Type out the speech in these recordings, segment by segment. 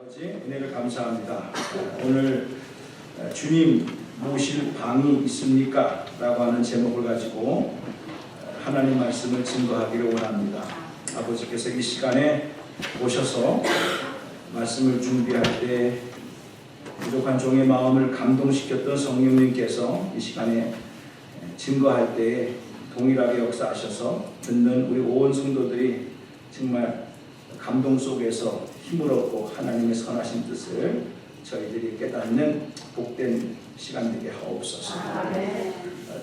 아버지 은혜를 감사합니다. 오늘 주님 모실 방이 있습니까? 라고 하는 제목을 가지고 하나님 말씀을 증거하기를 원합니다. 아버지께서 이 시간에 오셔서 말씀을 준비할 때 부족한 종의 마음을 감동시켰던 성령님께서 이 시간에 증거할 때 동일하게 역사하셔서 듣는 우리 온 성도들이 정말 감동 속에서 힘을 얻고 하나님의 선하신 뜻을 저희들이 깨닫는 복된 시간 되게 하옵소서.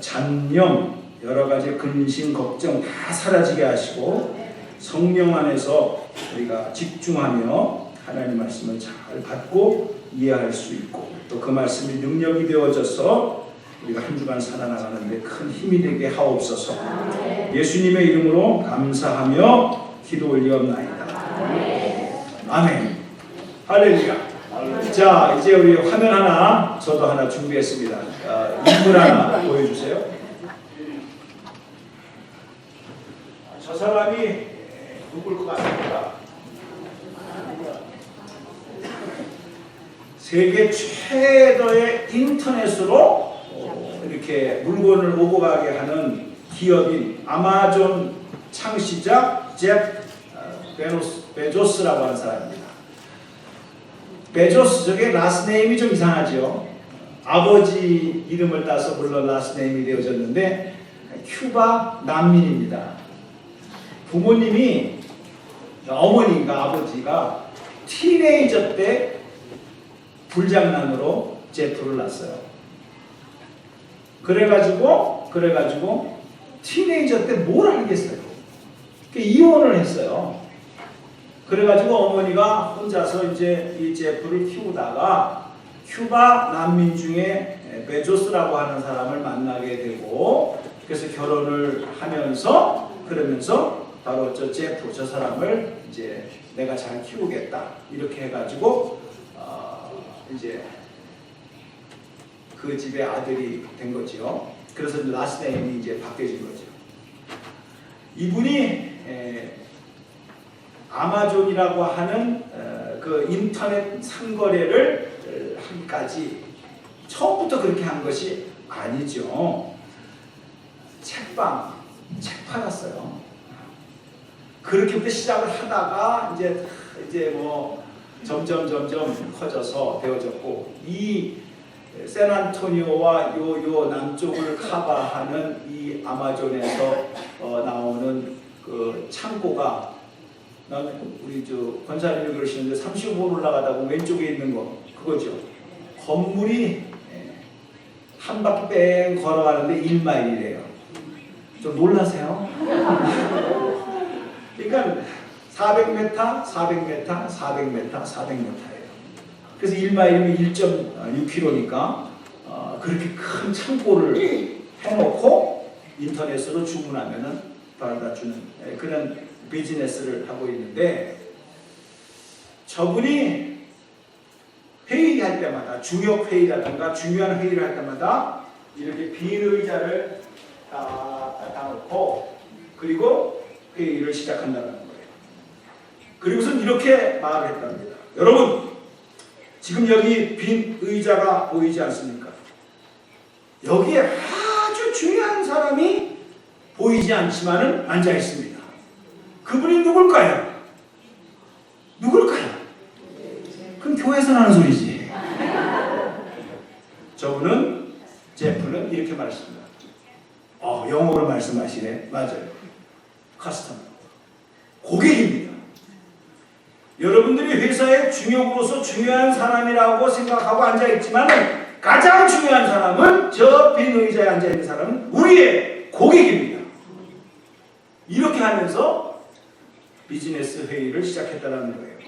잔념, 여러 가지 근심, 걱정 다 사라지게 하시고 성령 안에서 우리가 집중하며 하나님 말씀을 잘 받고 이해할 수 있고 또 그 말씀이 능력이 되어져서 우리가 한 주간 살아나가는데 큰 힘이 되게 하옵소서. 예수님의 이름으로 감사하며 기도 올리옵나이다. 아멘. 할렐루야. 자, 이제 우리 화면 하나, 저도 하나 준비했습니다. 인물 하나 보여주세요. 저 사람이 누굴 것 같습니까? 세계 최대의 인터넷으로 이렇게 물건을 오고 가게 하는 기업인 아마존 창시자 제프 베조스라고 하는 사람입니다. 베조스, 저게 라스네임이 좀 이상하죠. 아버지 이름을 따서 물론 라스네임이 되어졌는데 큐바 난민입니다. 부모님이, 어머니가, 아버지가 티네이저 때 불장난으로 제프를 낳았어요. 그래가지고 티네이저 때 뭘 알겠어요. 이혼을 했어요. 그래가지고 어머니가 혼자서 이제 이 제프를 키우다가 큐바 난민 중에 베조스라고 하는 사람을 만나게 되고 그래서 결혼을 하면서 그러면서 바로 저 제프, 저 사람을 이제 내가 잘 키우겠다 이렇게 해가지고 이제 그 집의 아들이 된 거죠. 그래서 라스네임이 이제 바뀌어진 거죠. 이분이 아마존이라고 하는 그 인터넷 상거래를 하기까지 처음부터 그렇게 한 것이 아니죠. 책 팔았어요. 그렇게부터 시작을 하다가 이제 뭐 점점 커져서 되어졌고 이 샌안토니오와 요 남쪽을 커버하는 이 아마존에서 나오는 그 창고가 우리 저 권사님이 그러시는데 35분 올라가다 보면 왼쪽에 있는 거 그거죠. 건물이 한 바퀴 뺑 걸어가는데 1마일이래요. 좀 놀라세요? 그러니까 400m, 400m, 400m, 400m예요. 그래서 1마일이면 1.6km니까 그렇게 큰 창고를 해놓고 인터넷으로 주문하면은 받아주는 그런 비즈니스를 하고 있는데 저분이 회의할 때마다 중요한 회의라든가 중요한 회의를 할 때마다 이렇게 빈 의자를 딱 놓고 그리고 회의를 시작한다는 거예요. 그리고선 이렇게 말을 했답니다. 여러분 지금 여기 빈 의자가 보이지 않습니까? 여기에 아주 중요한 사람이 보이지 않지만은 앉아 있습니다. 그분이 누굴까요? 그럼 교회에서 나는 소리지. 저분은 제프는 이렇게 말했습니다. 영어로 말씀하시네. 맞아요. 커스터머. 고객입니다. 여러분들이 회사의 중역으로서 중요한 사람이라고 생각하고 앉아있지만 가장 중요한 사람은 저 빈 의자에 앉아있는 사람은 우리의 고객입니다. 이렇게 하면서 비즈니스 회의를 시작했다는 거예요.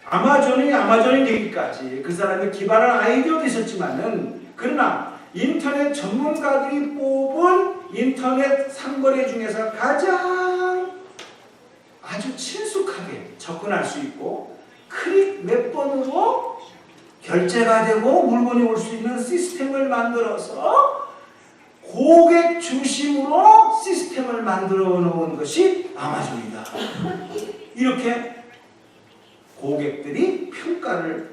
아마존이 되기까지 그 사람이 기발한 아이디어도 있었지만은 그러나 인터넷 전문가들이 뽑은 인터넷 상거래 중에서 가장 아주 친숙하게 접근할 수 있고 클릭 몇 번으로 결제가 되고 물건이 올 수 있는 시스템을 만들어서 고객 중심으로 시스템을 만들어 놓은 것이 아마존이다. 이렇게 고객들이 평가를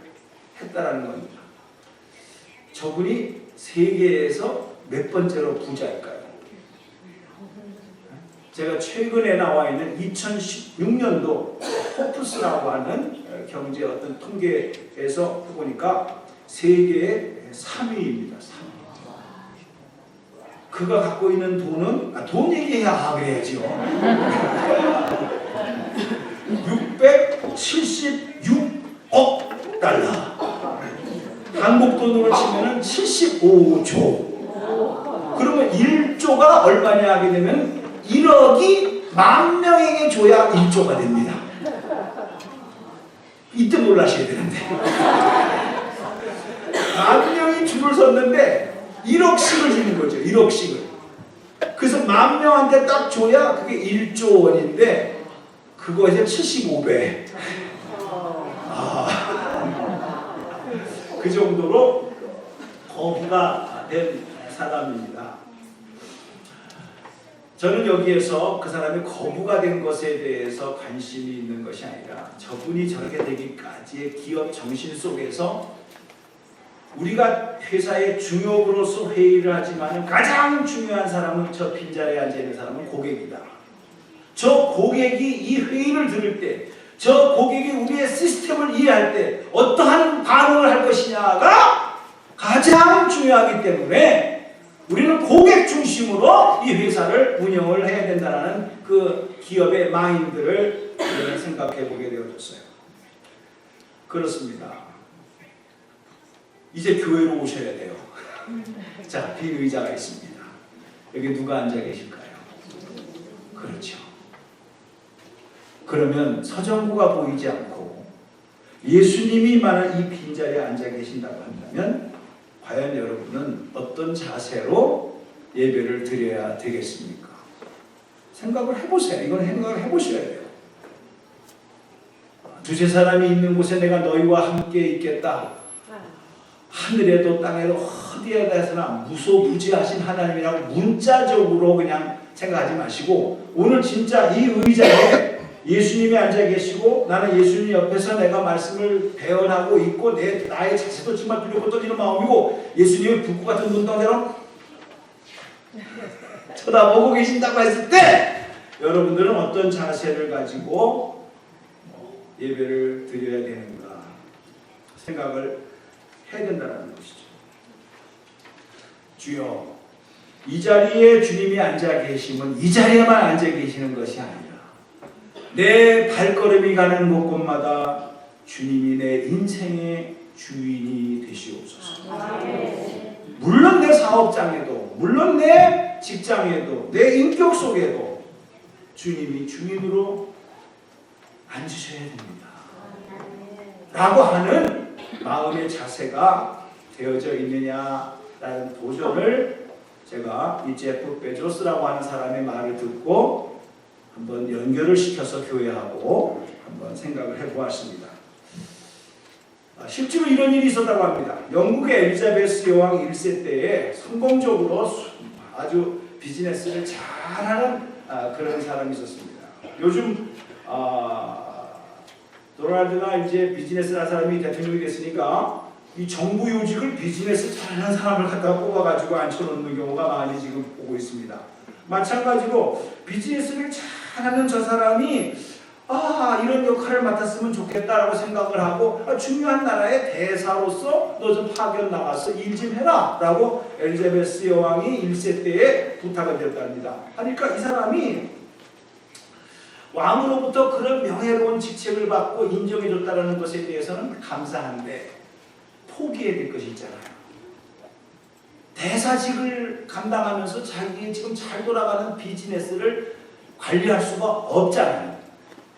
했다라는 겁니다. 저분이 세계에서 몇 번째로 부자일까요? 제가 최근에 나와 있는 2016년도 포브스라고 하는 경제 어떤 통계에서 보니까 세계의 3위입니다. 3위. 그가 갖고 있는 돈은 돈 얘기해야 그래야죠. 676억 달러. 한국 돈으로 치면은 75조. 그러면 1조가 얼마냐 하게 되면 1억이 10,000명에게 줘야 1조가 됩니다. 이때 놀라셔야 되는데. 10,000명이 줄을 섰는데 1억씩을 주는 거죠. 1억씩을. 그래서 10,000명한테 딱 줘야 그게 1조 원인데 그거에서 75배. 그 정도로 거부가 된 사람입니다. 저는 여기에서 그 사람이 거부가 된 것에 대해서 관심이 있는 것이 아니라 저분이 저렇게 되기까지의 기업 정신 속에서 우리가 회사의 중역으로서 회의를 하지만 가장 중요한 사람은 저 빈자리에 앉아있는 사람은 고객이다. 저 고객이 이 회의를 들을 때, 저 고객이 우리의 시스템을 이해할 때 어떠한 반응을 할 것이냐가 가장 중요하기 때문에 우리는 고객 중심으로 이 회사를 운영을 해야 된다는 그 기업의 마인드를 생각해 보게 되어졌어요. 그렇습니다. 이제 교회로 오셔야 돼요. 자, 빈 의자가 있습니다. 여기 누가 앉아 계실까요? 그렇죠. 그러면 서정구가 보이지 않고 예수님이 만약 이 빈자리에 앉아 계신다고 한다면 과연 여러분은 어떤 자세로 예배를 드려야 되겠습니까? 생각을 해보세요. 이건 생각을 해보셔야 돼요. 두세 사람이 있는 곳에 내가 너희와 함께 있겠다. 하늘에도 땅에도 어디에다서나 무소부지하신 하나님이라고 문자적으로 그냥 생각하지 마시고 오늘 진짜 이 의자에 예수님이 앉아 계시고 나는 예수님 옆에서 내가 말씀을 배언하고 있고 나의 자세도 정말 두렵고 떨리는 마음이고 예수님의 불꽃 같은 눈동자로 쳐다보고 계신다고 했을 때 여러분들은 어떤 자세를 가지고 예배를 드려야 되는가 생각을 해야 된다는 것이죠. 주여, 이 자리에 주님이 앉아 계시면 이 자리에만 앉아 계시는 것이 아니라 내 발걸음이 가는 곳곳마다 주님이 내 인생의 주인이 되시옵소서. 물론 내 사업장에도, 물론 내 직장에도, 내 인격 속에도 주님이 주인으로 앉으셔야 됩니다. 라고 하는 마음의 자세가 되어져 있느냐라는 도전을 제가 이 제프 베조스라고 하는 사람의 말을 듣고 한번 연결을 시켜서 교회하고 한번 생각을 해보았습니다. 실제로 이런 일이 있었다고 합니다. 영국의 엘리자베스 여왕 1세 때에 성공적으로 아주 비즈니스를 잘하는 그런 사람이 있었습니다. 요즘 도널드가 이제 비즈니스를 한 사람이 대통령이 됐으니까 이 정부 요직을 비즈니스 잘하는 사람을 갖다가 뽑아가지고 앉혀놓는 경우가 많이 지금 보고 있습니다. 마찬가지로 비즈니스를 잘하는 저 사람이 이런 역할을 맡았으면 좋겠다라고 생각을 하고 중요한 나라의 대사로서 너 좀 파견 나가서 일 좀 해라 라고 엘리자베스 여왕이 1세 때에 부탁을 드렸답니다. 하니까 이 사람이 왕으로부터 그런 명예로운 직책을 받고 인정해줬다는 것에 대해서는 감사한데 포기해야 될 것이 있잖아요. 대사직을 감당하면서 자기 지금 잘 돌아가는 비즈니스를 관리할 수가 없잖아요.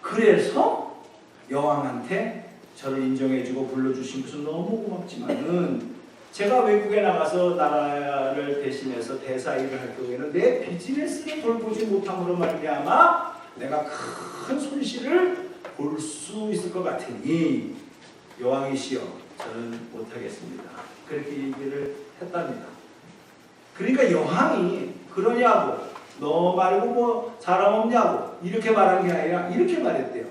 그래서 여왕한테 저를 인정해주고 불러주신 것은 너무 고맙지만은 제가 외국에 나가서 나라를 대신해서 대사 일을 할 경우에는 내 비즈니스를 돌보지 못함으로 말미암아 내가 큰 손실을 볼 수 있을 것 같으니 여왕이시여 저는 못하겠습니다. 그렇게 얘기를 했답니다. 그러니까 여왕이 그러냐고 너 말고 뭐 사람 없냐고 이렇게 말한 게 아니라 이렇게 말했대요.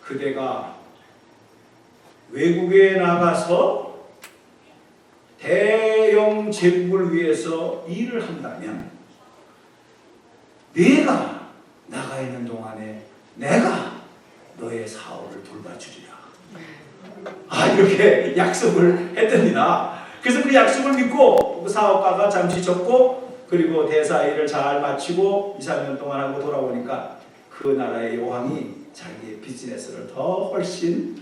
그대가 외국에 나가서 대형 제국을 위해서 일을 한다면 네가 나가 있는 동안에 내가 너의 사업을 돌봐주리라. 이렇게 약속을 했답니다. 그래서 그 약속을 믿고 그 사업가가 잠시 접고 그리고 대사 일을 잘 마치고 2, 3년 동안 하고 돌아오니까 그 나라의 왕이 자기의 비즈니스를 더 훨씬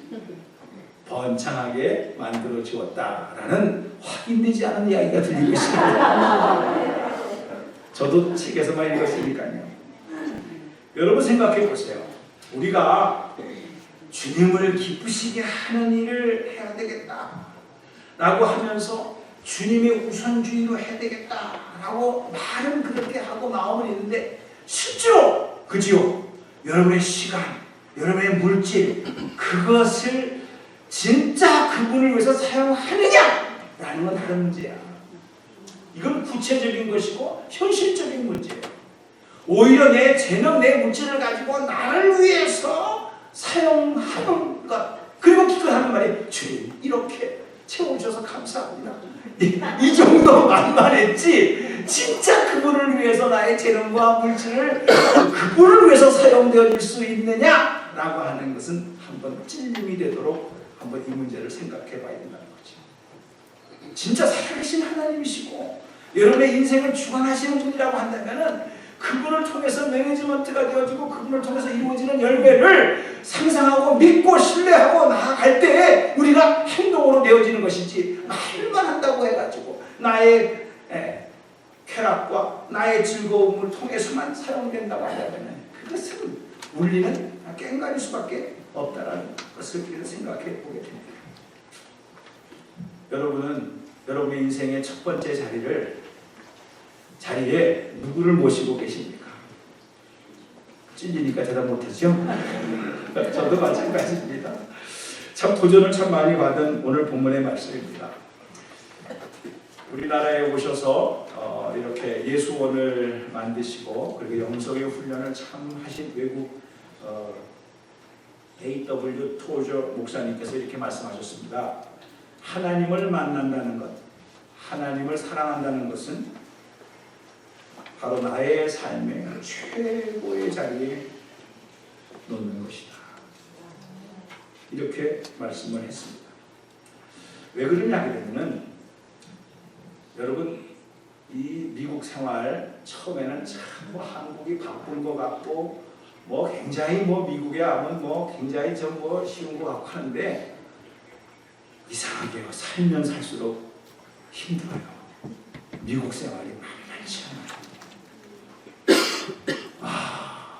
번창하게 만들어 주었다라는 확인되지 않은 이야기가 들리고 있습니다. 저도 책에서만 읽었으니까요. 여러분 생각해 보세요. 우리가 주님을 기쁘시게 하는 일을 해야 되겠다 라고 하면서 주님의 우선주의로 해야 되겠다 라고 말은 그렇게 하고 마음은 있는데 실제로 그지요? 여러분의 시간, 여러분의 물질 그것을 진짜 그분을 위해서 사용하느냐라는 건 다른 문제야. 이건 구체적인 것이고 현실적인 문제예요. 오히려 내 재능, 내 물질을 가지고 나를 위해서 사용하는 것, 그리고 기껏하는 말이 주님 이렇게 채워주셔서 감사합니다. 이 정도 말만 했지 진짜 그분을 위해서 나의 재능과 물질을 그분을 위해서 사용되어질 수 있느냐라고 하는 것은 한번 찔림이 되도록 한번 이 문제를 생각해 봐야 된다는 거죠. 진짜 살아계신 하나님이시고 여러분의 인생을 주관하시는 분이라고 한다면은 그분을 통해서 매니지먼트가 되어지고 그분을 통해서 이루어지는 열매를 상상하고 믿고 신뢰하고 나아갈 때 우리가 행동으로 되어지는 것이지 말만 한다고 해가지고 나의 쾌락과 나의 즐거움을 통해서만 사용된다고 한다면 그것은 울리는 깽가릴 수밖에 없다는 것을 생각해 보게 됩니다. 여러분은 여러분의 인생의 첫 번째 자리에 누구를 모시고 계십니까? 찔리니까 대답 못하죠? 저도 마찬가지입니다. 참 도전을 참 많이 받은 오늘 본문의 말씀입니다. 우리나라에 오셔서 이렇게 예수원을 만드시고 그리고 영성의 훈련을 참 하신 외국 A.W. 토저 목사님께서 이렇게 말씀하셨습니다. 하나님을 만난다는 것, 하나님을 사랑한다는 것은 바로 나의 삶의 최고의 자리에 놓는 것이다. 이렇게 말씀을 했습니다. 왜 그러냐 그러면은 여러분 이 미국 생활 처음에는 참 한국이 바쁜 것 같고 굉장히 미국에 하면 굉장히 쉬운 것 같고 하는데 이상하게요. 살면 살수록 힘들어요. 미국 생활이 만만치 않아요.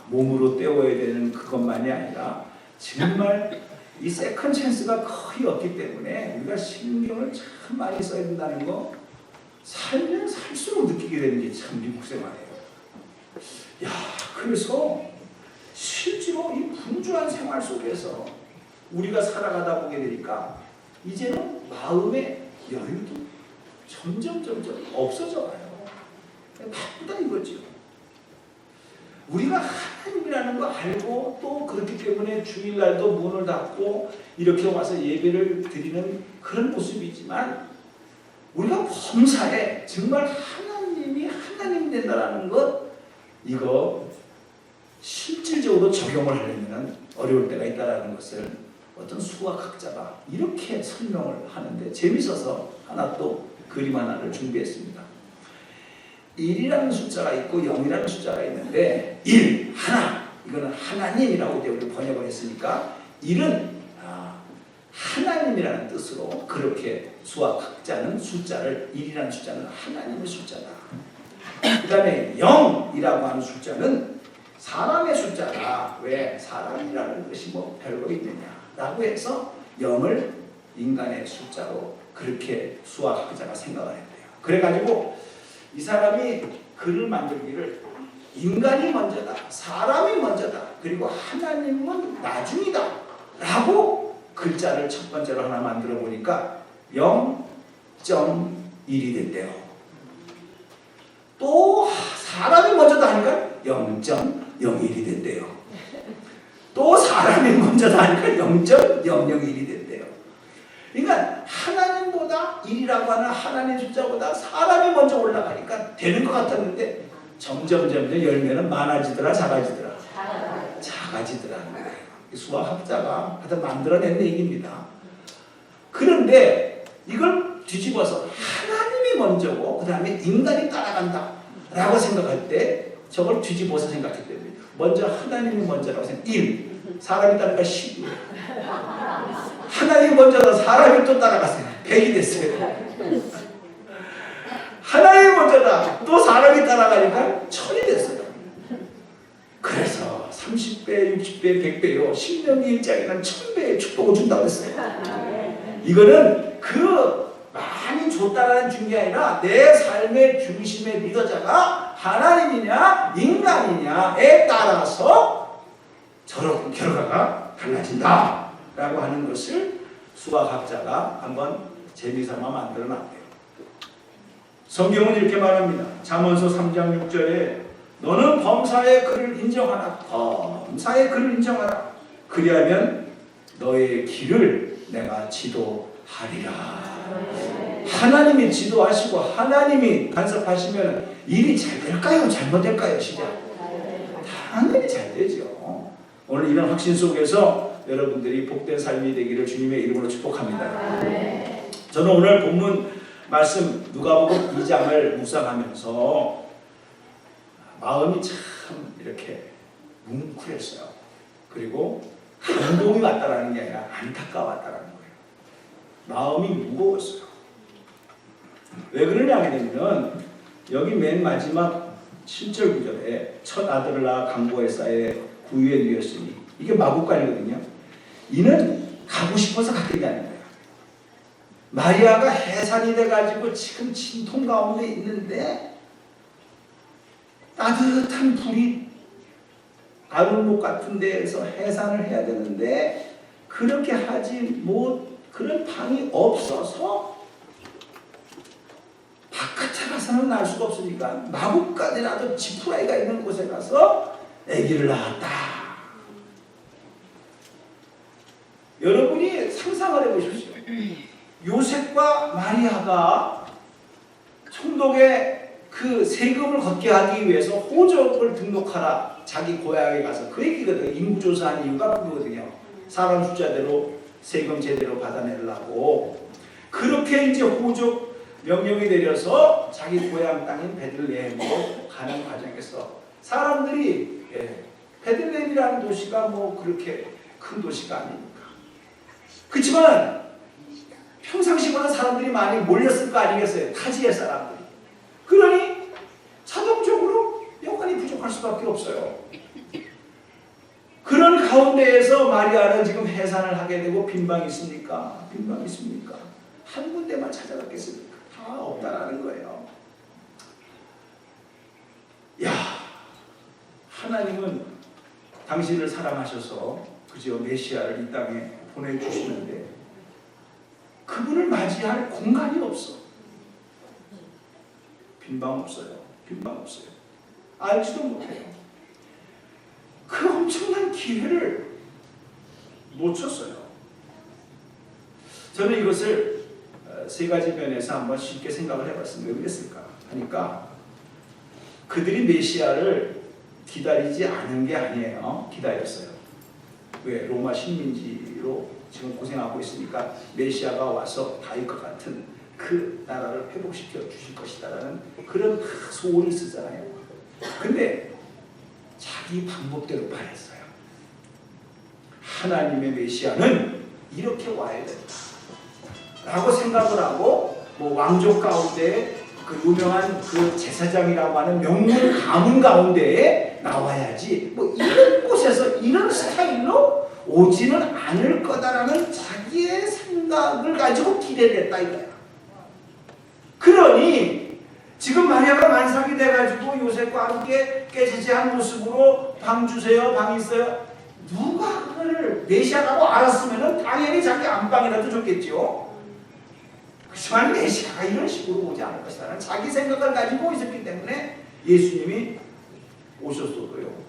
몸으로 때워야 되는 그것만이 아니라 정말 이 세컨 찬스가 거의 없기 때문에 우리가 신경을 참 많이 써야 된다는 거 살면 살수록 느끼게 되는 게 참 미국 생활이에요. 그래서 실제로 이 분주한 생활 속에서 우리가 살아가다 보게 되니까 이제는 마음의 여유도 점점 없어져 가요. 바쁘다 이거죠. 우리가 하나님이라는 거 알고 또 그렇기 때문에 주일날도 문을 닫고 이렇게 와서 예배를 드리는 그런 모습이지만 우리가 범사에 정말 하나님이 하나님 된다는 것 이거 실질적으로 적용을 하려면 어려울 때가 있다는 것을 어떤 수학학자가 이렇게 설명을 하는데 재밌어서 또 그림 하나를 준비했습니다. 1이라는 숫자가 있고 0이라는 숫자가 있는데 1, 하나 이거는 하나님이라고 우리 번역을 했으니까 1은 하나님이라는 뜻으로 그렇게 수학학자는 숫자를 1이라는 숫자는 하나님의 숫자다. 그 다음에 0이라고 하는 숫자는 사람의 숫자다. 왜? 사람이라는 것이 별거 있느냐라고 해서 0을 인간의 숫자로 그렇게 수학학자가 생각을 했대요. 그래가지고 이 사람이 글을 만들기를 인간이 먼저다, 사람이 먼저다, 그리고 하나님은 나중이다 라고 글자를 첫 번째로 하나 만들어 보니까 0.1이 됐대요. 또 사람이 먼저다 하니까 0.01이 됐대요. 또 사람이 먼저다 하니까 0.001이 됐대요. 그러니까 하나님보다 1이라고 하는 하나님 숫자보다 사람이 먼저 올라가니까 되는 것 같았는데 점점 열매는 많아지더라 작아지더라? 작아지더라는 거예요. 수학학자가 하여튼 만들어낸 얘기입니다. 그런데 이걸 뒤집어서 하나님이 먼저고 그 다음에 인간이 따라간다 라고 생각할 때 저걸 뒤집어서 생각해야 됩니다. 먼저 하나님이 먼저라고 생각해 1, 사람이 따라가 10. 하나님이 먼저다 사람이 또 따라갔어요. 100이 됐어요. 하나님이 먼저다 또 사람이 따라가니까 1000이 됐어요. 그래서 30배, 60배, 100배요. 신명기 1장에는 1000배의 축복을 준다고 했어요. 이거는 그 많이 줬다라는 중요가 아니라 내 삶의 중심의 리더자가 하나님이냐 인간이냐에 따라서 저런 결과가 달라진다 라고 하는 것을 수학학자가 한번 재미삼아 만들어놨대요. 성경은 이렇게 말합니다. 잠언서 3장 6절에 너는 범사의 그를 인정하라. 범사의 그를 인정하라. 그리하면 너의 길을 내가 지도하리라. 하나님이 지도하시고 하나님이 간섭하시면 일이 잘 될까요? 잘못될까요? 시작. 당연히 잘 되죠. 오늘 이런 확신 속에서 여러분들이 복된 삶이 되기를 주님의 이름으로 축복합니다. 저는 오늘 본문 말씀 누가복음 2장을 묵상하면서 마음이 참 이렇게 뭉클했어요. 그리고 감동이 왔다라는 게 아니라 안타까웠다라는 거예요. 마음이 무거웠어요. 왜 그러냐 하면 여기 맨 마지막 7절 9절에 첫 아들을 낳아 강보에 쌓여 구유에 누였으니 이게 마구간이거든요. 이는 가고 싶어서 갔던 게 아니에요. 마리아가 해산이 돼가지고 지금 진통 가운데 있는데 따뜻한 불이 아울목 같은 데에서 해산을 해야 되는데 그렇게 하지 못 그런 방이 없어서 바깥에 가서는 날 수가 없으니까 마구간이라도 지푸라기가 있는 곳에 가서 아기를 낳았다. 여러분이 상상을 해보십시오. 요셉과 마리아가 총독의 그 세금을 걷게 하기 위해서 호적을 등록하라. 자기 고향에 가서 그 얘기거든요. 인구조사한 이유가 그거거든요. 사람 숫자대로 세금 제대로 받아내려고 그렇게 이제 호적 명령이 내려서 자기 고향 땅인 베들레헴으로 가는 과정에서 사람들이 베들레헴이라는 도시가 뭐 그렇게 큰 도시가 아닙니까? 그렇지만 평상시보다 사람들이 많이 몰렸을 거 아니겠어요? 타지의 사람들이. 그러니 자동적으로 여건이 부족할 수밖에 없어요. 그런 가운데에서 마리아는 지금 해산을 하게 되고 빈방이 있습니까? 빈방이 있습니까? 한 군데만 찾아갔겠습니까? 다 없다라는 거예요. 야, 하나님은 당신을 사랑하셔서 그저 메시아를 이 땅에 보내주시는데 그분을 맞이할 공간이 없어. 빈방 없어요. 빈방 없어요. 알지도 못해요. 그 엄청난 기회를 놓쳤어요. 저는 이것을 세 가지 면에서 한번 쉽게 생각을 해봤습니다. 왜 그랬을까 하니까 그들이 메시아를 기다리지 않은 게 아니에요. 기다렸어요. 왜? 로마 식민지로 지금 고생하고 있으니까 메시아가 와서 다윗과 같은 그 나라를 회복시켜 주실 것이다라는 그런 소원이 있었잖아요. 근데 자기 방법대로 바랬어요. 하나님의 메시아는 이렇게 와야 된다 라고 생각을 하고 뭐 왕족 가운데 그 유명한 그 제사장이라고 하는 명문 가문 가운데에 나와야지 뭐 이런 곳에서 이런 스타일로 오지는 않을 거다라는 자기의 생각을 가지고 기대를 했다 이거야. 그러니 지금 마리아가 만삭이 돼가지고 요셉과 함께 깨지지한 모습으로 방 주세요, 방 있어요. 누가 그걸 메시아라고 알았으면 당연히 자기 안방이라도 줬겠죠. 그렇지만 메시아가 이런 식으로 오지 않을 것이라는 자기 생각을 가지고 있었기 때문에 예수님이 오셨어도요.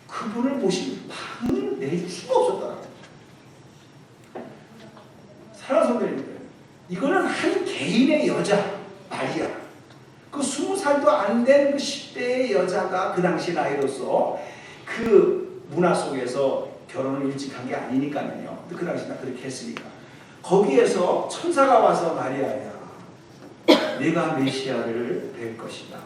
그분을 모신 방을 내줄 수가 없었다는 거죠. 사랑하는 성도님, 개인의 여자 마리아, 그 20살도 안 된 그 10대의 여자가 그 당시 나이로서 그 문화 속에서 결혼을 일찍 한 게 아니니까요. 그 당시 나 그렇게 했으니까. 거기에서 천사가 와서 마리아야, 내가 메시아를 뵐 것이다.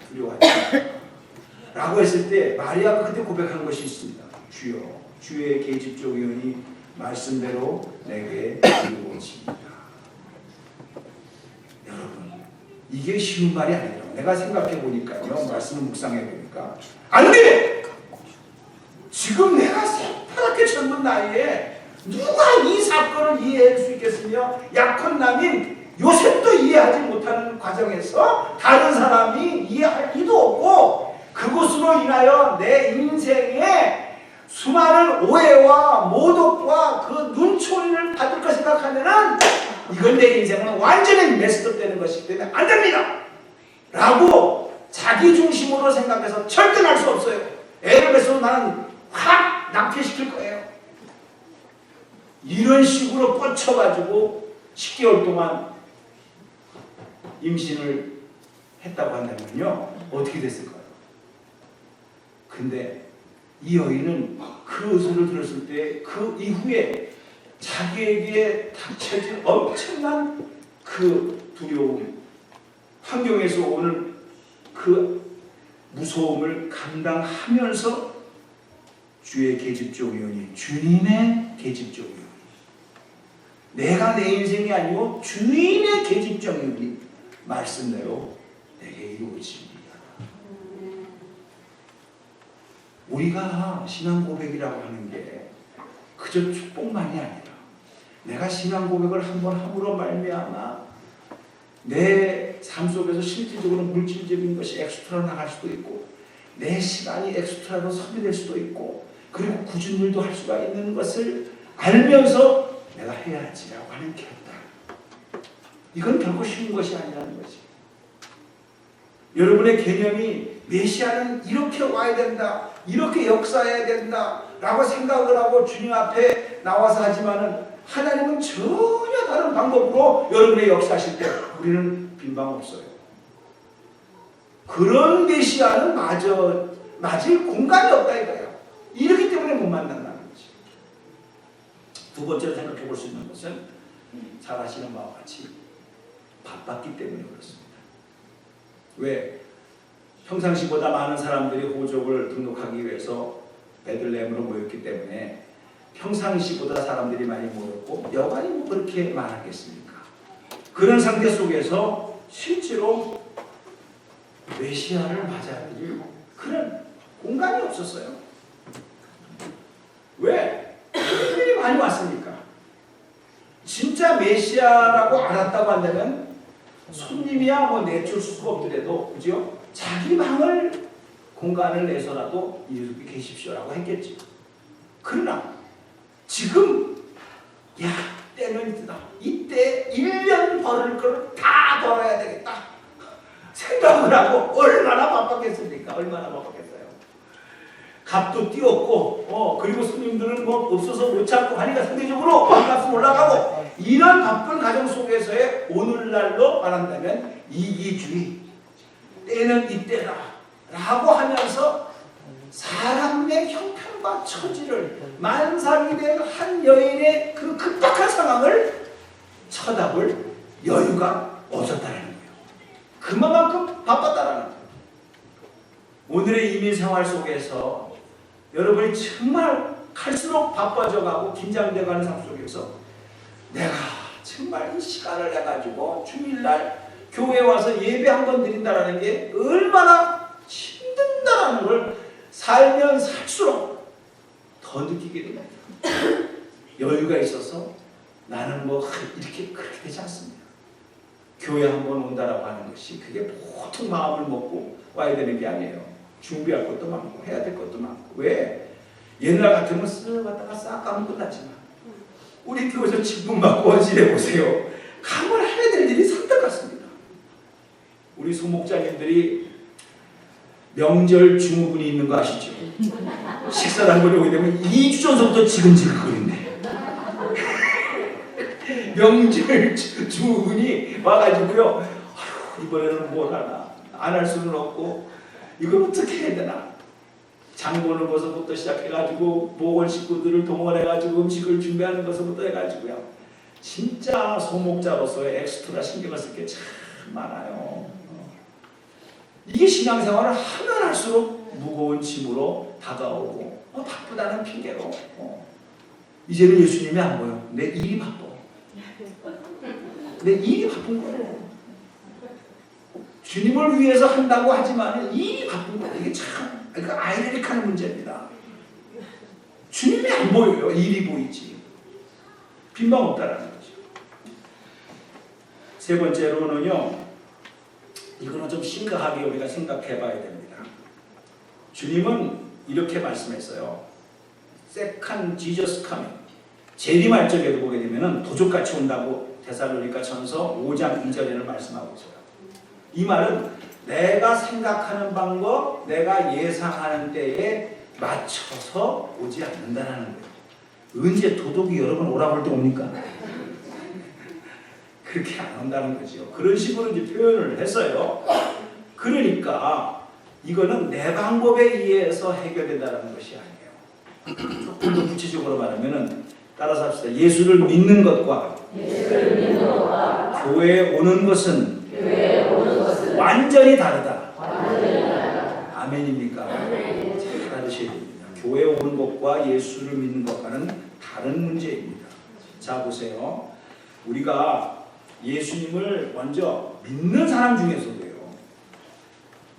두려워하지 마. 라고 했을 때 마리아가 그때 고백한 것이 있습니다. 주여, 주의 계집종 의원이 말씀대로 내게 이루어집니다. 여러분, 이게 쉬운 말이 아니에요. 내가 생각해 보니까요, 말씀을 묵상해 보니까 안 돼! 지금 내가 새파랗게 젊은 나이에 누가 이 사건을 이해할 수 있겠으며, 약혼남인 요셉도 이해하지 못하는 과정에서 다른 사람이 이해할 리도 없고, 그것으로 인하여 내 인생에 수많은 오해와 모독과 그 눈초리를 받을 거 생각하면은 이건 내 인생은 완전히 메스업되는 것이기 때문에 안 됩니다! 라고 자기 중심으로 생각해서 절대 날 수 없어요. 애를 뵈서 나는 확 낭패시킬 거예요. 이런 식으로 뻗쳐가지고 10개월 동안 임신을 했다고 한다면요, 어떻게 됐을까요? 근데 이 여인은 그 소리를 들었을 때 그 이후에 자기에게 닥쳐진 엄청난 그 두려움, 환경에서 오는 그 무서움을 감당하면서 주의 계집종 의원이, 주님의 계집종 의원이, 내가 내 인생이 아니고 주님의 계집종 의원이 말씀대로 내게 이루어집니다. 우리가 신앙 고백이라고 하는 게 그저 축복만이 아니라, 내가 신앙 고백을 한번 함으로 말미암아 내 삶 속에서 실질적으로 물질적인 것이 엑스트라로 나갈 수도 있고, 내 시간이 엑스트라로 소비될 수도 있고, 그리고 굳은 일도 할 수가 있는 것을 알면서 내가 해야지라고 하는 결단, 이건 결코 쉬운 것이 아니라는 거지. 여러분의 개념이 메시아는 이렇게 와야 된다, 이렇게 역사해야 된다 라고 생각을 하고 주님 앞에 나와서 하지만은, 하나님은 전혀 다른 방법으로 여러분의 역사하실 때 우리는 빈방 없어요. 그런 메시아는 맞을 공간이 없다 이거예요. 이렇기 때문에 못 만난다는 거지. 두 번째로 생각해 볼 수 있는 것은, 잘 아시는 바와 같이 바빴기 때문에 그렇습니다. 왜? 평상시보다 많은 사람들이 호적을 등록하기 위해서 베들레헴으로 모였기 때문에 평상시보다 사람들이 많이 모였고, 여간이 뭐 그렇게 많았겠습니까? 그런 상태 속에서 실제로 메시아를 맞아들일 그런 공간이 없었어요. 왜? 손님이 많이 왔으니까. 진짜 메시아라고 알았다고 한다면 손님이야 뭐 내줄 수가 없더라도, 그죠? 자기 방을 공간을 내서라도 이렇게 계십시오라고 했겠죠. 그러나 지금, 야, 때는 이때다. 이때 1년 벌을 걸 다 벌어야 되겠다 생각을 하고 얼마나 바빴겠습니까? 얼마나 바빴겠어요. 값도 띄웠고, 그리고 손님들은 뭐 없어서 못 찾고 하니까 상대적으로 밥값은 올라가고, 이런 바쁜 가정 속에서의 오늘날로 말한다면 이기주의, 때는 이때다 라고 하면서 사람의 형편과 처지를, 만삭이 된 한 여인의 그 급박한 상황을 쳐다볼 여유가 없었다는 거예요. 그만큼 바빴다라는 거예요. 오늘의 이민 생활 속에서 여러분이 정말 갈수록 바빠져가고 긴장되어가는 삶 속에서 내가 정말 이 시간을 내가지고 주일날 교회에 와서 예배 한 번 드린다는 게 얼마나 힘든다는 걸 살면 살수록 더 느끼게 됩니다. 여유가 있어서 나는 뭐 이렇게 그렇게 되지 않습니다. 교회 한 번 온다라고 하는 것이 그게 보통 마음을 먹고 와야 되는 게 아니에요. 준비할 것도 많고 해야 될 것도 많고. 왜? 옛날 같으면 쓱 갔다가 싹 가면 끝났지만, 우리 교회에서 직분 받고 원실해 보세요. 가면 해야 될 일이 산뜻 같습니다. 우리 소목자님들이 명절 증후군이 있는 거 아시죠? 식사를 한 번에 오게 되면 2주 전서부터 지근지근거린대. 명절 주문이 와가지고요. 아휴, 이번에는 뭘 하나. 안 할 수는 없고 이걸 어떻게 해야 되나. 장보는 것부터 시작해가지고 모건 식구들을 동원해가지고 음식을 준비하는 것부터 해가지고요. 진짜 소목자로서의 엑스트라 신경을 쓸 게 참 많아요. 이게 신앙생활을 하면 할수록 무거운 짐으로 다가오고 바쁘다는 핑계로 이제는 예수님이 안 보여. 내 일이 바빠. 내 일이 바쁜 거예요. 주님을 위해서 한다고 하지만 일이 바쁜 거예요. 이게 참 아이러니한 문제입니다. 주님이 안 보여요. 일이 보이지. 빈방 없다라는 거죠. 세 번째로는요. 이거는 좀 심각하게 우리가 생각해 봐야 됩니다. 주님은 이렇게 말씀했어요. Second Jesus coming. 재림할적에도 보게 되면 도적같이 온다고 데살로니가 전서 5장 2절에는 말씀하고 있어요. 이 말은 내가 생각하는 방법, 내가 예상하는 때에 맞춰서 오지 않는다는 거예요. 언제 도둑이 여러분 오라고 할 때 옵니까? 그렇게 안 온다는 거죠. 그런 식으로 이제 표현을 했어요. 그러니까 이거는 내 방법에 의해서 해결된다는 것이 아니에요. 조금 더 구체적으로 말하면은 따라서 합시다. 예수를 믿는 것과 교회에 오는 것은 완전히 다르다. 아멘입니까? 잘 알으셔야 됩니다. 교회에 오는 것과 예수를 믿는 것과는 다른 문제입니다. 자 보세요. 우리가 예수님을 먼저 믿는 사람 중에서도요.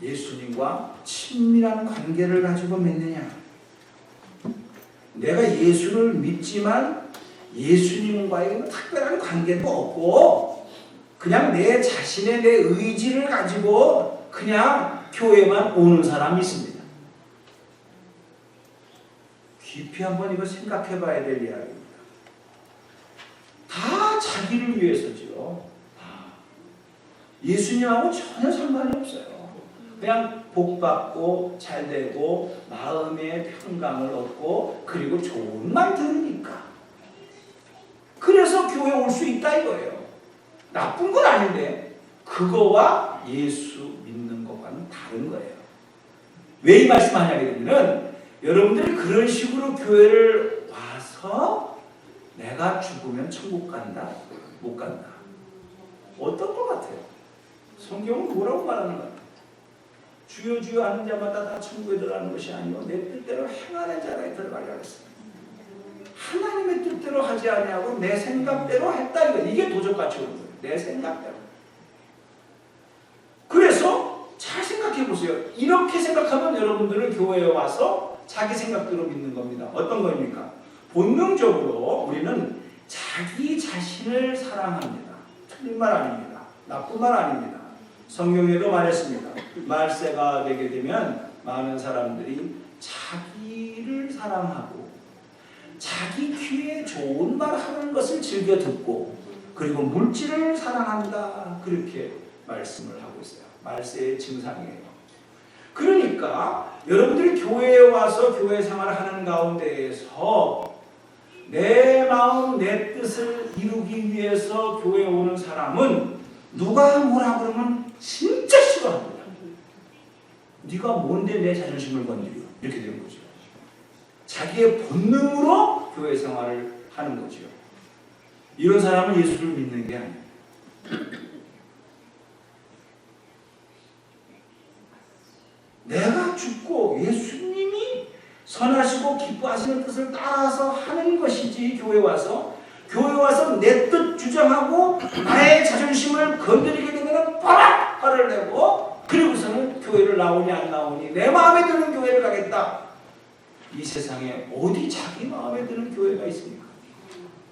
예수님과 친밀한 관계를 가지고 믿느냐. 내가 예수를 믿지만 예수님과의 특별한 관계도 없고 그냥 내 자신의 내 의지를 가지고 그냥 교회만 오는 사람이 있습니다. 깊이 한번 이거 생각해 봐야 될 이야기입니다. 다 자기를 위해서죠. 예수님하고 전혀 상관이 없어요. 그냥 복받고 잘되고 마음의 평강을 얻고 그리고 좋은 말 들으니까 그래서 교회 올 수 있다 이거예요. 나쁜 건 아닌데 그거와 예수 믿는 것과는 다른 거예요. 왜 이 말씀 하냐면 여러분들이 그런 식으로 교회를 와서 내가 죽으면 천국 간다? 못 간다? 어떤 것 같아요? 성경은 뭐라고 말하는 거예요? 주여 주여 하는 자마다 다 천국에 들어가는 것이 아니고 내 뜻대로 행하는 자가 들어가려 했습니다. 하나님의 뜻대로 하지 아니하고 내 생각대로 했다 이거. 이게 도적같이 오는 거예요. 내 생각대로. 그래서 잘 생각해 보세요. 이렇게 생각하면 여러분들은 교회에 와서 자기 생각대로 믿는 겁니다. 어떤 겁니까? 본능적으로 우리는 자기 자신을 사랑합니다. 틀린 말 아닙니다. 나쁜 말 아닙니다. 성경에도 말했습니다. 말세가 되게 되면 많은 사람들이 자기를 사랑하고 자기 귀에 좋은 말 하는 것을 즐겨 듣고 그리고 물질을 사랑한다. 그렇게 말씀을 하고 있어요. 말세의 증상이에요. 그러니까 여러분들이 교회에 와서 교회 생활을 하는 가운데에서 내 마음 내 뜻을 이루기 위해서 교회에 오는 사람은 누가 뭐라 그러면 진짜 싫어합니다. 네가 뭔데 내 자존심을 건드려. 이렇게 되는 거죠. 자기의 본능으로 교회 생활을 하는 거죠. 이런 사람은 예수를 믿는 게 아니에요. 내가 죽고 예수님이 선하시고 기뻐하시는 뜻을 따라서 하는 것이지 교회 와서 내 뜻 주장하고 나의 자존심을 건드리게 되면 빠락 화를 내고 그리고서는 교회를 나오니 안 나오니 내 마음에 드는 교회를 가겠다. 이 세상에 어디 자기 마음에 드는 교회가 있습니까?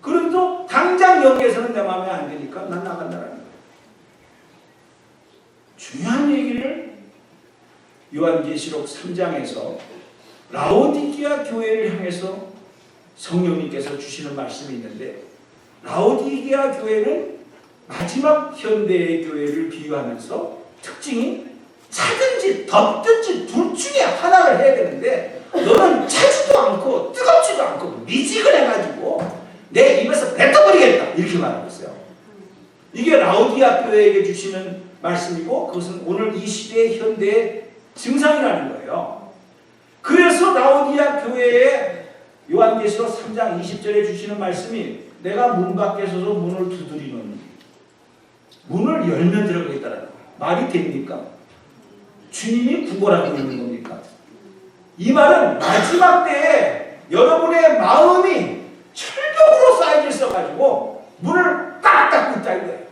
그래도 당장 여기에서는 내 마음에 안 드니까 난 나간다라는 거예요. 중요한 얘기를 요한계시록 3장에서 라오디게아 교회를 향해서 성령님께서 주시는 말씀이 있는데 라오디게아 교회는 마지막 현대의 교회를 비유하면서 특징이 차든지 덥든지 둘 중에 하나를 해야 되는데 너는 차지도 않고 뜨겁지도 않고 미지근해가지고 내 입에서 뱉어버리겠다 이렇게 말하고 있어요. 이게 라오디아 교회에게 주시는 말씀이고 그것은 오늘 이 시대의 현대의 증상이라는 거예요. 그래서 라오디아 교회에 요한계시록 3장 20절에 주시는 말씀이 내가 문 밖에 서서 문을 두드리노니 문을 열면 들어가겠다는 거예요. 말이 됩니까? 주님이 구걸하고 있는 겁니까? 이 말은 마지막 때에 여러분의 마음이 철벽으로 쌓여져 있어가지고 문을 딱 닫고 있다는 거예요.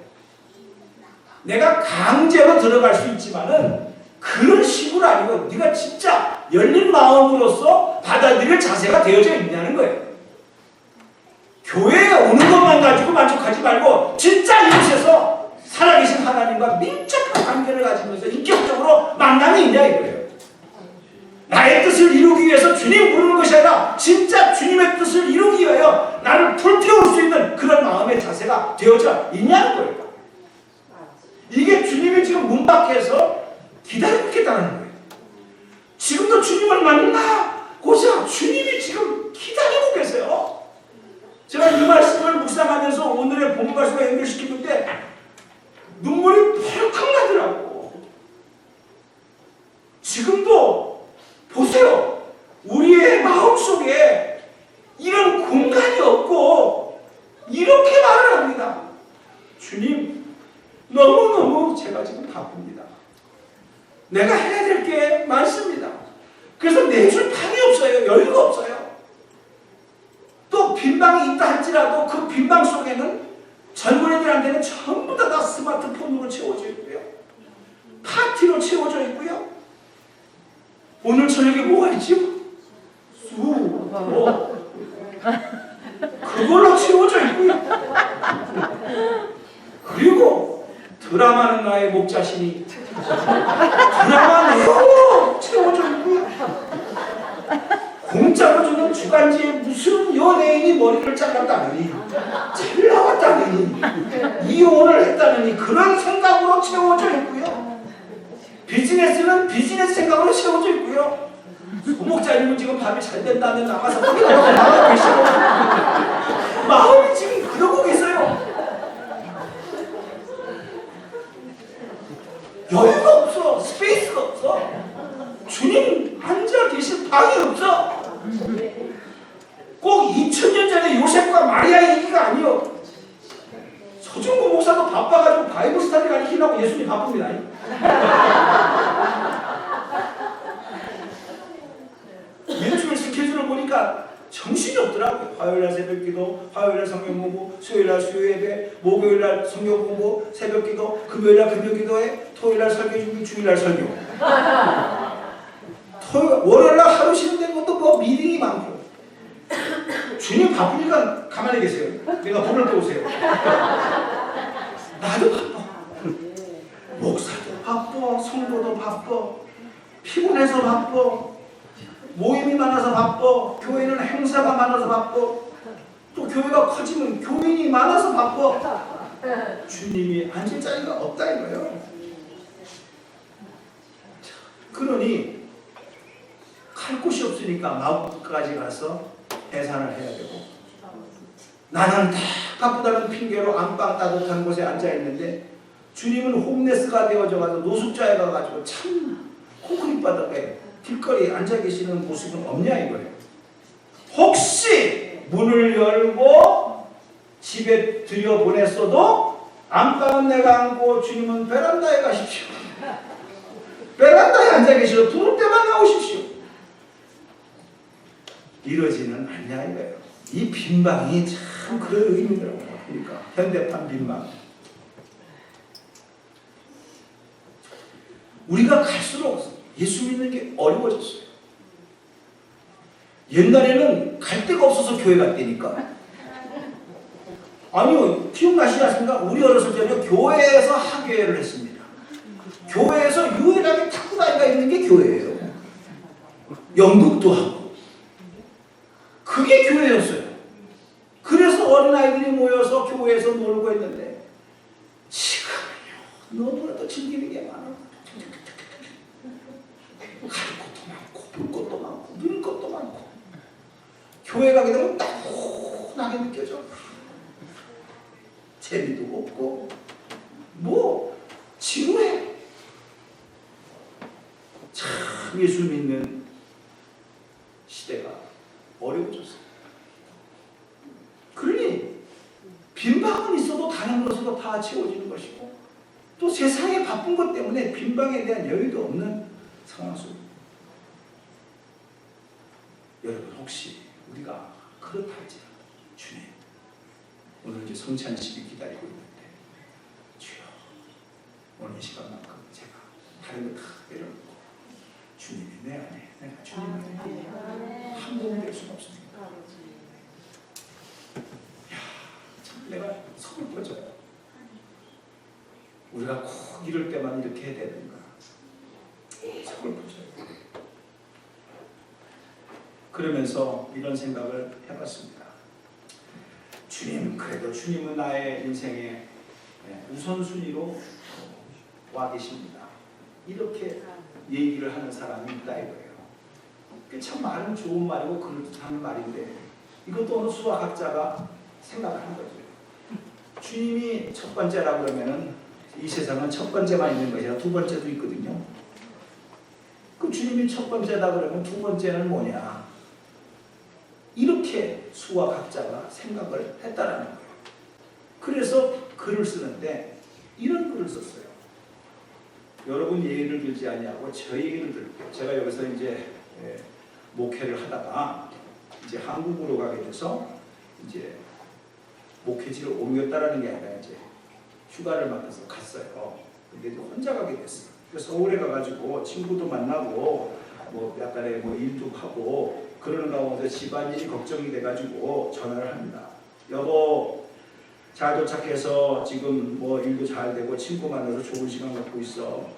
내가 강제로 들어갈 수 있지만은 그런 식으로 아니고 네가 진짜 열린 마음으로서 받아들일 자세가 되어져 있냐는 거예요. 교회에 오는 것만 가지고 만족하지 말고 진짜 이곳에서 살아계신 하나님과 밀접한 관계를 가지면서 인격적으로 만남이 있냐 이거예요. 나의 뜻을 이루기 위해서 주님 부르는 것이 아니라 진짜 주님의 뜻을 이루기 위하여 나를 불태울 수 있는 그런 마음의 자세가 되어져 있냐는 거예요. 이게 주님이 지금 문 밖에서 기다리고 있겠다는 거예요. 지금도 주님을 만나고자 주님이 지금 기다리고 계세요. 제가 이 말씀을 묵상하면서 오늘의 본 말씀과 연결시키는데 눈물이 펄컥 나더라고. 지금도 보세요. 우리의 마음속에 이런 공간이 없고 이렇게 말을 합니다. 주님, 너무너무 제가 지금 바쁩니다. 내가 해야 될 게 많습니다. 그래서 내줄 방이 없어요. 여유가 없어요. 또 빈방이 있다 할지라도 그 빈방 속에는 젊은이들한테는 전부 다 스마트폰으로 채워져 있고요. 파티로 채워져 있고요. 오늘 저녁에 뭐가 있지? 그걸로 채워져 있고요. 그리고 드라마는 나의 목자신이 드라마 내용으로 채워져 있고요. 공짜로 주는 주간지에 무슨 연예인이 머리를 잘랐다느니 잘 나왔다느니 이혼을 했다느니 그런 생각으로 채워져 있고요. 비즈니스는 비즈니스 생각으로 채워져 있고요. 소목자님은 지금 밤이 잘 된다는 나가서 나가고 계시고 마음이 지금 그러고 계세요. 여유가 없어. 스페이스가 없어. 주님 앉아 계실 방이 없어. 꼭 2000년 전에 요셉과 마리아의 얘기가 아니요. 서준구 목사도 바빠가지고 바이블 스타디 가르치려고 예수님 바쁩니다. 일주일 스케줄을 보니까 정신이 없더라고요. 화요일날 새벽기도, 화요일날 성경공부, 수요일날 수요예배, 목요일날 성경공부, 새벽기도, 금요일날 금요기도회, 토요일날 설교준비, 주일날 설교. 월요일날 하루 쉬는 데는 것도 뭐 미팅이 많고. 주님 바쁘니까 가만히 계세요. 내가 부를 때 오세요. 나도 바빠. 목사도 바빠, 성도도 바빠, 피곤해서 바빠. 모임이 많아서 바빠. 교회는 행사가 많아서 바빠. 또 교회가 커지면 교인이 많아서 바빠. 주님이 앉을 자리가 없다 이거예요. 그러니 갈 곳이 없으니까 마음까지 가서 계산을 해야 되고 나는 다 바쁘다는 핑계로 안방 따뜻한 곳에 앉아있는데 주님은 홈레스가 되어져가지고 노숙자에 가가지고 참 콘크리트 바닥에 길거리에 앉아 계시는 모습은 없냐 이거예요. 혹시 문을 열고 집에 들여보냈어도 안방은 내가 앉고 주님은 베란다에 가십시오. 베란다에 앉아 계시고 부를 때만 나오십시오. 이러지는 않냐 이거예요. 이 빈방이 참 그런 의미더라고요. 그러니까 현대판 빈방. 우리가 갈수록 예수 믿는 게 어려워졌어요. 옛날에는 갈 데가 없어서 교회 갔다니까. 아니요, 기억나시겠습니까? 우리 어렸을 때는 교회에서 하교회를 했습니다. 교회에서 유일하게 탁구다리가 있는 게 교회예요. 연극도 하고. 그게 교회였어요. 그래서 어린아이들이 모여서 교회에서 놀고 했는데 지금은요 너무나도 즐기는 게 많아. 갈 것도 많고 볼 것도 많고 누릴 것도 많고 교회 가게 되면 따분하게 느껴져. 재미도 없고 뭐 지루해. 참 예수 믿는 시대가 어려워졌어요. 그러니 빈방은 있어도 다른 것으로 다 채워지는 것이고, 또 세상의 바쁜 것 때문에 빈방에 대한 여유도 없는 상황 속입니다. 여러분, 혹시 우리가 그렇다 할지라도 주님, 오늘 이제 성찬식이 기다리고 있는데 주여, 오늘 이 시간만큼 제가 다른 거 다 내려놓고 주님이 내 안에, 내가 주님 안에 한 몸이 될 수가 없습니다. 야, 참 내가 속을 뻗어요. 우리가 꼭 이럴 때만 이렇게 해야 되는가? 속을 뻗어요. 그러면서 이런 생각을 해봤습니다. 주님, 그래도 주님은 나의 인생의 우선순위로 와 계십니다. 이렇게 얘기를 하는 사람이 있다 이거예요. 참 말은 좋은 말이고 그럴듯한 말인데, 이것도 어느 수학학자가 생각하는 거죠. 주님이 첫 번째라 그러면은 이 세상은 첫 번째만 있는 것이 아니라 두 번째도 있거든요. 그럼 주님이 첫 번째다 그러면 두 번째는 뭐냐? 이렇게 수학학자가 생각을 했다라는 거예요. 그래서 글을 쓰는데 이런 글을 썼어요. 여러분 예를 들지 아니하고 저 얘기를 들을게요. 제가 여기서 이제 목회를 하다가 이제 한국으로 가게 돼서 이제 목회지를 옮겼다라는 게 아니라 이제 휴가를 맡아서 갔어요. 근데 혼자 가게 됐어요. 그래서 서울에 가가지고 친구도 만나고 뭐 약간의 뭐 일도 하고 그러는 가운데 집안일이 걱정이 돼가지고 전화를 합니다. 여보, 잘 도착해서 지금 뭐 일도 잘 되고 친구 만나서 좋은 시간 갖고 있어.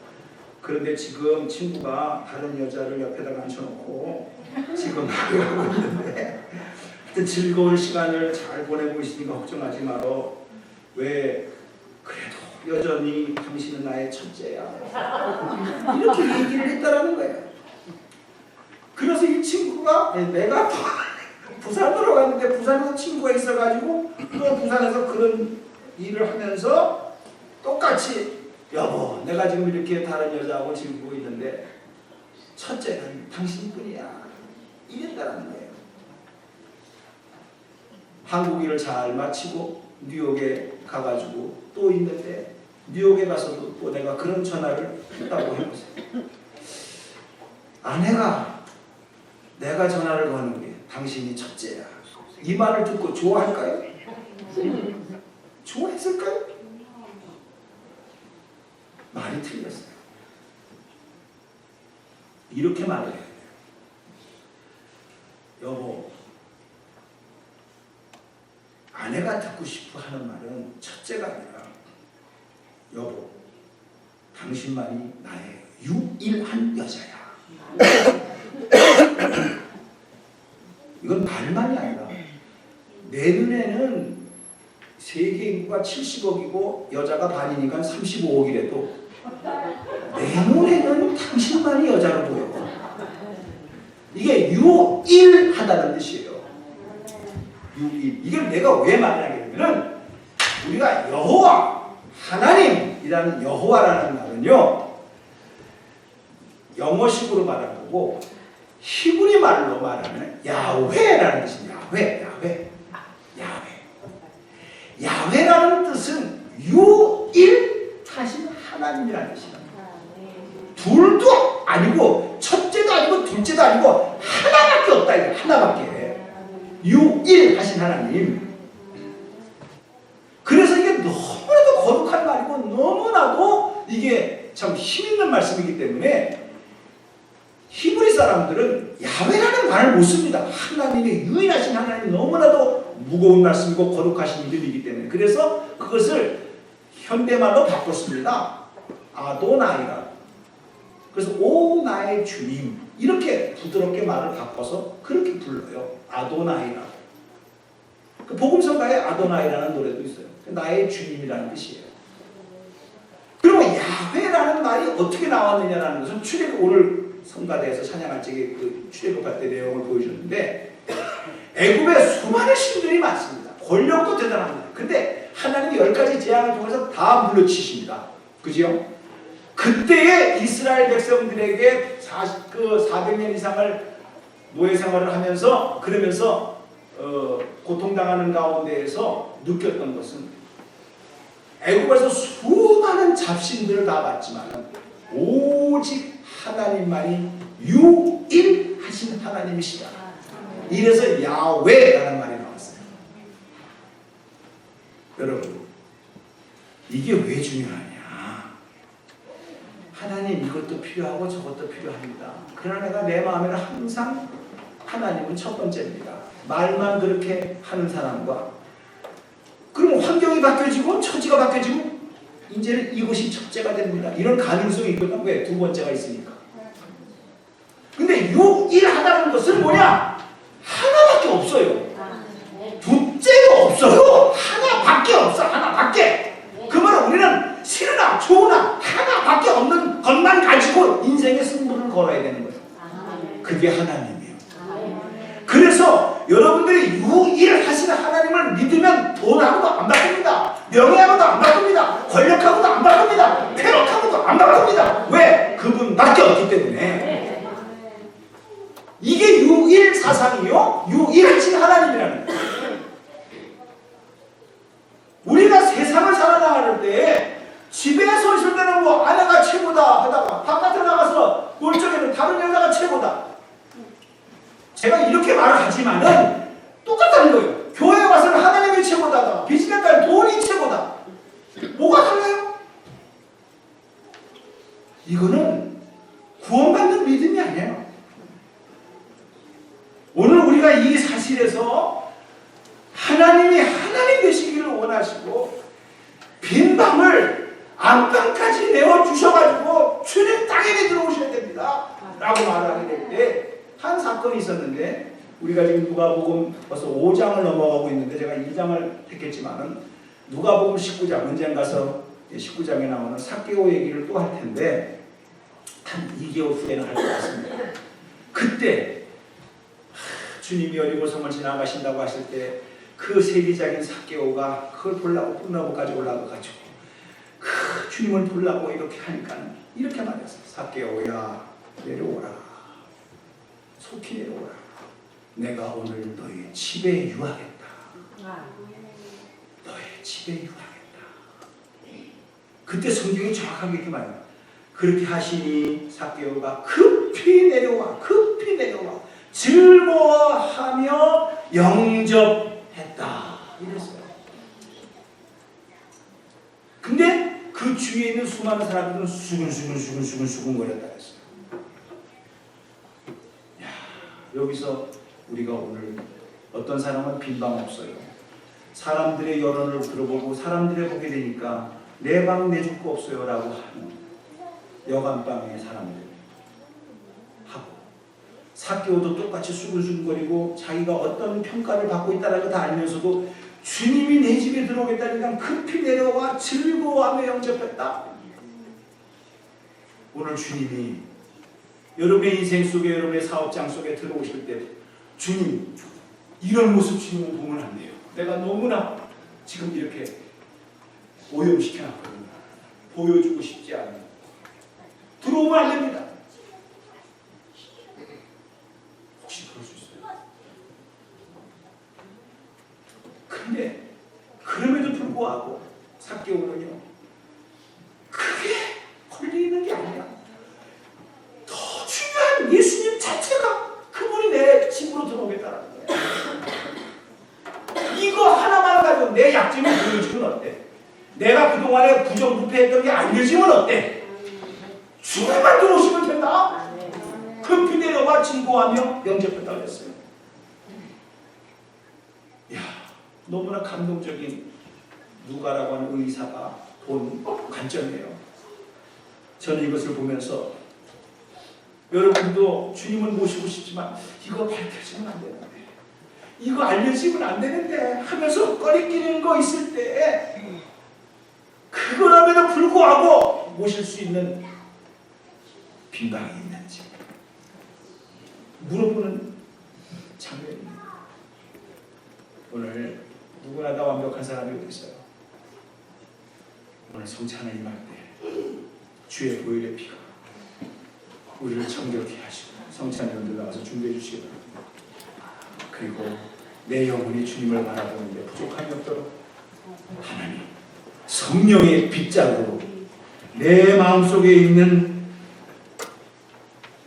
그런데 지금 친구가 다른 여자를 옆에다가 앉혀놓고 지금 하고 있는데 하여튼 즐거운 시간을 잘 보내고 있으니까 걱정하지 마라. 왜 그래도 여전히 당신은 나의 첫째야. 이렇게 얘기를 했다라는 거예요. 그래서 이 친구가 내가 부산으로 갔는데 부산에서 친구가 있어가지고 또 부산에서 그런 일을 하면서 똑같이 여보, 내가 지금 이렇게 다른 여자하고 즐기고 있는데 첫째는 당신뿐이야. 이랬다는 거예요. 한국 일을 잘 마치고 뉴욕에 가가지고 또 있는데 뉴욕에 가서도 또 내가 그런 전화를 했다고 해보세요. 아내가 내가 전화를 거는 게 당신이 첫째야. 이 말을 듣고 좋아할까요? 좋아했을까요? 말이 틀렸어요. 이렇게 말해야 돼요. 여보, 아내가 듣고 싶어 하는 말은 첫째가 아니라 여보, 당신만이 나의 유일한 여자야. 이건 말만이 아니라 내 눈에는 세계 인구가 70억이고 여자가 반이니까 35억이래도 내 눈에는 당신만이 여자로 보여. 이게 유일하다는 뜻이에요. 유일. 이게 내가 왜 말하냐면 우리가 여호와 하나님이라는 여호와라는 말은요, 영어식으로 말하는 거고 히브리 말로 말하면 야훼라는 뜻입니다. 야훼라는 뜻은 유일하신 하나님이라는 뜻이에요. 둘도 아니고 첫째도 아니고 둘째도 아니고 하나밖에 없다. 이거 하나밖에. 유일하신 하나님. 그래서 이게 너무나도 거룩한 말이고 너무나도 이게 참 힘있는 말씀이기 때문에 히브리 사람들은 야훼라는 말을 못 씁니다. 하나님의 유일하신 하나님, 너무나도 무거운 말씀이고 거룩하신 이름이기 때문에. 그래서 그것을 현대말로 바꿨습니다. 아도나이라. 그래서 오 나의 주님, 이렇게 부드럽게 말을 바꿔서 그렇게 불러요. 아도나이라. 그 복음성가에 아도나이라는 노래도 있어요. 나의 주님이라는 뜻이에요. 그러면 야훼라는 말이 어떻게 나왔느냐라는 것은 출애굽, 오늘 성가대에서 찬양할 적에 그 출애굽할 때 내용을 보여줬는데 애굽에 수많은 신들이 많습니다. 권력도 대단합니다. 근데 하나님이 10가지 재앙을 통해서 다 물러치십니다. 그죠? 그때에 이스라엘 백성들에게 400년 이상을 노예 생활을 하면서 그러면서 고통당하는 가운데에서 느꼈던 것은 애국에서 수많은 잡신들을 다 봤지만 오직 하나님만이 유일하신 하나님이시다. 이래서 야훼라는 말이 나왔어요. 여러분, 이게 왜 중요하냐? 하나님 이것도 필요하고 저것도 필요합니다. 그러나 내가 내 마음에는 항상 하나님은 첫 번째입니다. 말만 그렇게 하는 사람과 그럼 환경이 바뀌어지고 처지가 바뀌어지고 이제는 이것이 첫째가 됩니다. 이런 가능성이 있거든. 왜? 두 번째가 있으니까. 근데 유일하다는 것은 뭐냐? 하나밖에 없어요. 둘째가 없어요. 하나밖에 없어. 하나밖에. 그러면 우리는 싫으나 좋으나 하나밖에 없는 것만 가지고 인생의 승부를 걸어야 되는 거예요. 그게 하나님이에요. 그래서 여러분들이 유일하시는 하나님을 믿으면 돈하고도 안 바꿉니다. 명예하고도 안 바꿉니다. 권력하고도 안 바꿉니다. 쾌락하고도 안 바꿉니다. 왜? 그분밖에 없기 때문에. 이게 유일 사상이요. 유일하신 하나님이라는 거예요. 우리가 세상을 살아나갈 때 집에서 있을 때는 뭐 아내가 최고다 하다가 바깥에 나가서 놀 적에는 다른 여자가 최고다. 제가 이렇게 말을 하지만은 똑같다는 거예요. 교회 와서는 하나님이 최고다. 비즈니스 가는 돈이 최고다. 뭐가 달라요? 이거는 구원받는 믿음이 아니에요. 오늘 우리가 이 사실에서 하나님이 하나님 되시기를 원하시고 빈 방을 안방까지 내어주셔가지고 주님 땅에 들어오셔야 됩니다 라고 말하게 될 때 한 사건이 있었는데 우리가 지금 누가복음 벌써 5장을 넘어가고 있는데 제가 2장을 택했지만은 누가복음 19장 언젠가 가서 19장에 나오는 삭개오 얘기를 또 할 텐데 한 2개월 후에는 할 것 같습니다. 그때 주님이 여리고성을 지나가신다고 하실 때 그 세리장인 삭개오가 그걸 보려고 꿈나무까지 올라가가지고 그 주님을 보려고 이렇게 하니까 이렇게 말했어요. 삭개오야 내려오라. 속히 내려오라. 내가 오늘 너희 집에 유하겠다. 너희 집에 유하겠다. 그때 성경이 정확하게 이렇게 말해요. 그렇게 하시니 삭개오가 급히 내려와 즐거워하며 영접했다. 이랬어요. 근데 그 주위에 있는 수많은 사람들은 수근수근 거렸다 했어요. 야, 여기서 우리가 오늘 어떤 사람은 빈방 없어요. 사람들의 여론을 들어보고 사람들의 보게 되니까 내 방 내줄 거 없어요 라고 하는 여간방의 사람들 하고 삭개오도 똑같이 수근수근거리고 자기가 어떤 평가를 받고 있다는 걸 다 알면서도 주님이 내 집에 들어오겠다니까 급히 내려와 즐거워하며 영접했다. 오늘 주님이 여러분의 인생 속에 여러분의 사업장 속에 들어오실 때 주님 이런 모습 주님은 보면 안 돼요. 내가 너무나 지금 이렇게 오염시켜놨거든요. 보여주고 싶지 않아요. 들어오면 안 됩니다. 혹시 그럴 수 있어요? 근데 그럼에도 불구하고 삭개오는요 크게 걸리는 게 아니라 더 중요한 예수님 자체가 그분이 내 집으로 들어오겠다는 거예요. 이거 하나만 가지고 내 약점이 보여주면 어때? 내가 그동안에 부정부패했던 게 알려지면 어때? 주님만 들어오시면 된다. 급히 내려와 증거하며 영접했다고 했어요. 이야, 너무나 감동적인 누가라고 하는 의사가 본 관점이에요. 저는 이것을 보면서 여러분도 주님을 모시고 싶지만 이거 밝혀지면 안 되는데 이거 알려지면 안 되는데 하면서 꺼리끼는 거 있을 때 그거라면도 불구하고 모실 수 있는 빈방이 있는지 물어보는 장면입니다. 오늘 누구나 다 완벽한 사람이 어디 있어요? 오늘 성찬에 임할 때 주의 보혈의 피가 우리를 정결케 하시고 성찬에 나가서 준비해 주시기 바랍니다. 그리고 내 영혼이 주님을 바라보는데 부족함이 없도록 하나님 성령의 빗자루로 내 마음속에 있는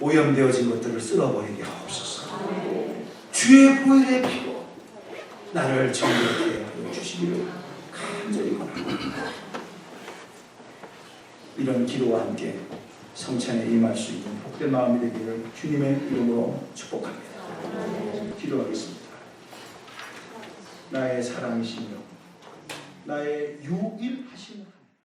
오염되어진 것들을 쓸어버리게 하옵소서. 주의 보혈의 피로 나를 정결케 하여 주시기를 간절히 원합니다. 이런 기도와 함께 성찬에 임할 수 있는 복된 마음이 되기를 주님의 이름으로 축복합니다. 기도하겠습니다. 나의 사랑이시며 나의 유일하신